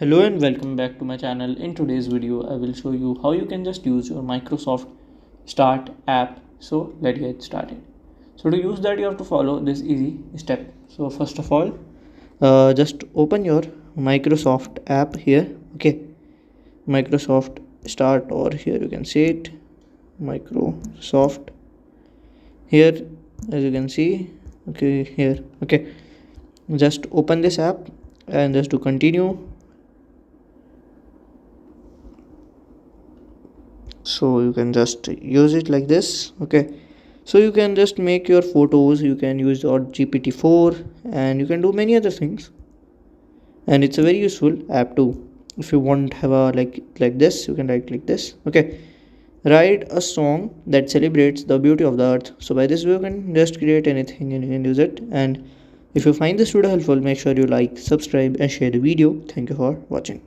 Hello and welcome back to my channel. In today's video I will show you how you can just use your Microsoft Start app. So let's get started. So to use that you have to follow this easy step. So first of all just open your Microsoft app here. Okay, Microsoft Start, or here you can see it, Microsoft. Here as you can see, okay, here, okay, just open this app and just to continue. So you can just use it like this. Okay, so you can just make your photos, you can use GPT-4, and you can do many other things, and it's a very useful app too. If you want have a like this, you can write like this. Okay, write a song that celebrates the beauty of the earth. So by this way you can just create anything and you can use it. And if you find this video helpful, make sure you like, subscribe and share the video. Thank you for watching.